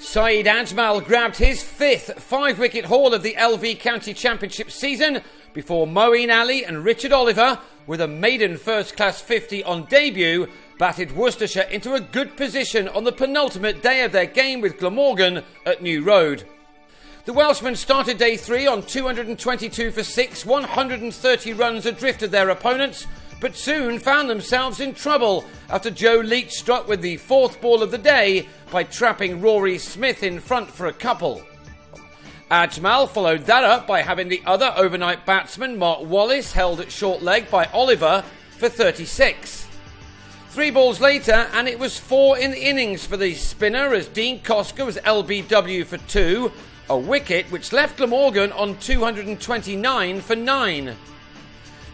Saeed Ajmal grabbed his 5th 5-wicket haul of the LV County Championship season before Moeen Ali and Richard Oliver, with a maiden first-class 50 on debut, batted Worcestershire into a good position on the penultimate day of their game with Glamorgan at New Road. The Welshmen started day 3 on 222 for 6, 130 runs adrift of their opponents, but soon found themselves in trouble after Joe Leach struck with the 4th ball of the day by trapping Rory Smith in front for a couple. Ajmal followed that up by having the other overnight batsman Mark Wallace held at short leg by Oliver for 36. 3 balls later and it was 4 in the innings for the spinner as Dean Koska was LBW for 2, a wicket which left Glamorgan on 229 for 9.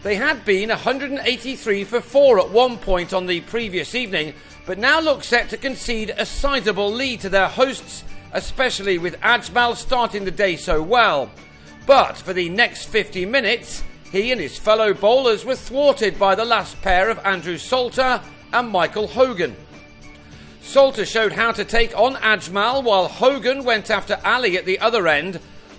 They had been 183 for 4 at one point on the previous evening, but now look set to concede a sizable lead to their hosts, especially with Ajmal starting the day so well. But for the next 50 minutes, he and his fellow bowlers were thwarted by the last pair of Andrew Salter and Michael Hogan. Salter showed how to take on Ajmal while Hogan went after Ali at the other end.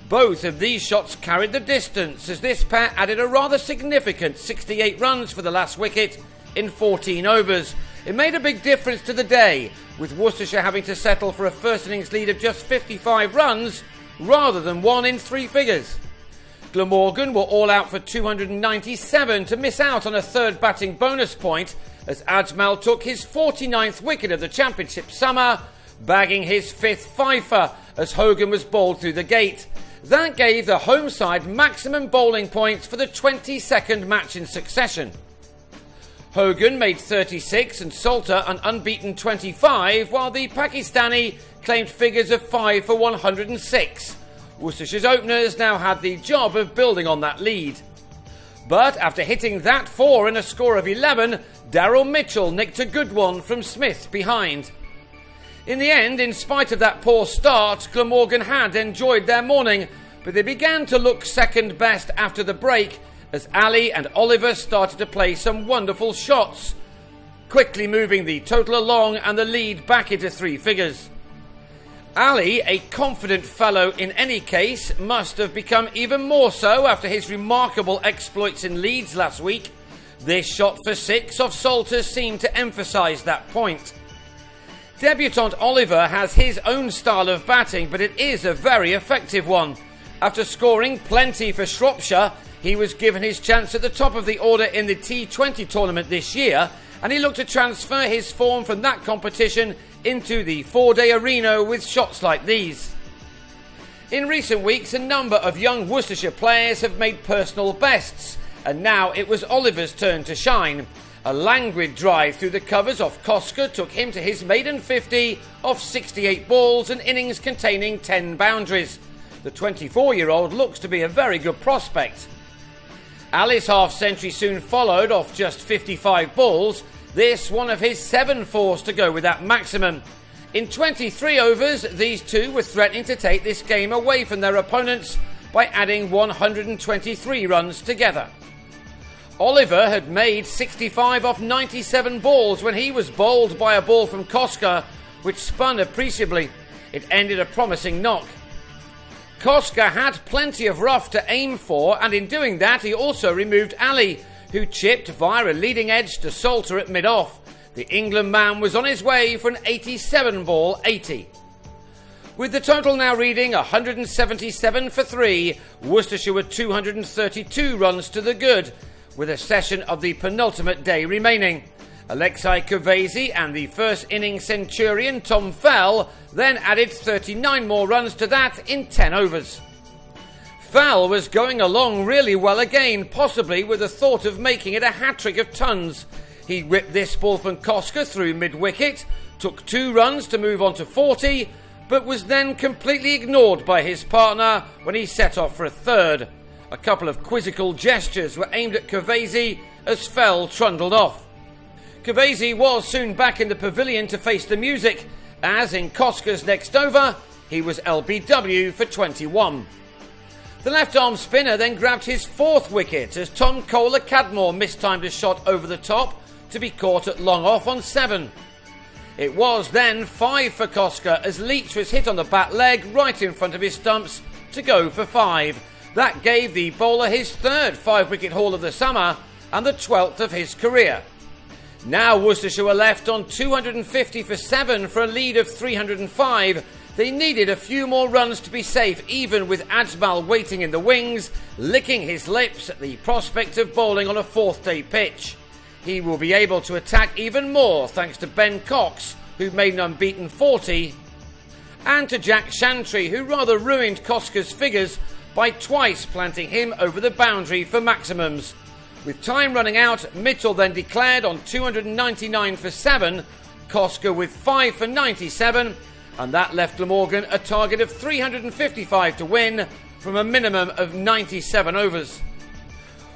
Both of these shots carried the distance as this pair added a rather significant 68 runs for the last wicket in 14 overs. It made a big difference to the day, with Worcestershire having to settle for a first innings lead of just 55 runs rather than one in 3 figures. Glamorgan were all out for 297 to miss out on a 3rd batting bonus point as Ajmal took his 49th wicket of the championship summer, bagging his 5th fifer as Hogan was bowled through the gate. That gave the home side maximum bowling points for the 22nd match in succession. Hogan made 36 and Salter an unbeaten 25, while the Pakistani claimed figures of 5 for 106. Worcestershire's openers now had the job of building on that lead. But after hitting that 4 in a score of 11, Daryl Mitchell nicked a good one from Smith behind. In the end, in spite of that poor start, Glamorgan had enjoyed their morning, but they began to look second best after the break as Ali and Oliver started to play some wonderful shots, quickly moving the total along and the lead back into 3 figures. Ali, a confident fellow in any case, must have become even more so after his remarkable exploits in Leeds last week. This shot for 6 off Salter seemed to emphasise that point. Debutant Oliver has his own style of batting, but it is a very effective one. After scoring plenty for Shropshire, he was given his chance at the top of the order in the T20 tournament this year, and he looked to transfer his form from that competition into the 4-day arena with shots like these. In recent weeks, a number of young Worcestershire players have made personal bests, and now it was Oliver's turn to shine. A languid drive through the covers off Koska took him to his maiden 50 off 68 balls and innings containing 10 boundaries. The 24-year-old looks to be a very good prospect. Ali's half-century soon followed off just 55 balls, this one of his 7 forced to go with that maximum. In 23 overs, these two were threatening to take this game away from their opponents by adding 123 runs together. Oliver had made 65 off 97 balls when he was bowled by a ball from Koska, which spun appreciably. It ended a promising knock. Koska had plenty of rough to aim for, and in doing that he also removed Ali, who chipped via a leading edge to Salter at mid-off. The England man was on his way for an 87-ball 80. With the total now reading 177 for 3, Worcestershire were 232 runs to the good, with a session of the penultimate day remaining. Alexei Kavesi and the first innings centurion Tom Fell then added 39 more runs to that in 10 overs. Fell was going along really well again, possibly with the thought of making it a hat-trick of tons. He ripped this ball from Koska through mid-wicket, took 2 runs to move on to 40, but was then completely ignored by his partner when he set off for a 3rd. A couple of quizzical gestures were aimed at Kavesi as Fell trundled off. Kavesi was soon back in the pavilion to face the music, as in Koska's next over, he was LBW for 21. The left-arm spinner then grabbed his 4th wicket as Tom Kohler-Cadmore mistimed a shot over the top to be caught at long off on 7. It was then 5 for Koska as Leach was hit on the back leg right in front of his stumps to go for 5. That gave the bowler his 3rd 5-wicket haul of the summer and the 12th of his career. Now Worcestershire were left on 250 for 7 for a lead of 305. They needed a few more runs to be safe, even with Ajmal waiting in the wings, licking his lips at the prospect of bowling on a 4th-day pitch. He will be able to attack even more thanks to Ben Cox, who made an unbeaten 40, and to Jack Chantry, who rather ruined Koska's figures by twice planting him over the boundary for maximums. With time running out, Mitchell then declared on 299 for 7, Koska with 5 for 97, and that left Glamorgan a target of 355 to win from a minimum of 97 overs.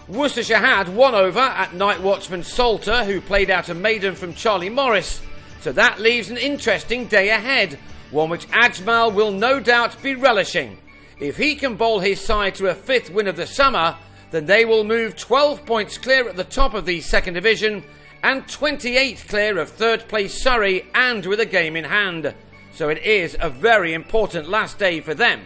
Worcestershire had 1 over at night watchman Salter, who played out a maiden from Charlie Morris, so that leaves an interesting day ahead, one which Ajmal will no doubt be relishing. If he can bowl his side to a 5th win of the summer, then they will move 12 points clear at the top of the 2nd division and 28 clear of 3rd place Surrey, and with a game in hand. So it is a very important last day for them.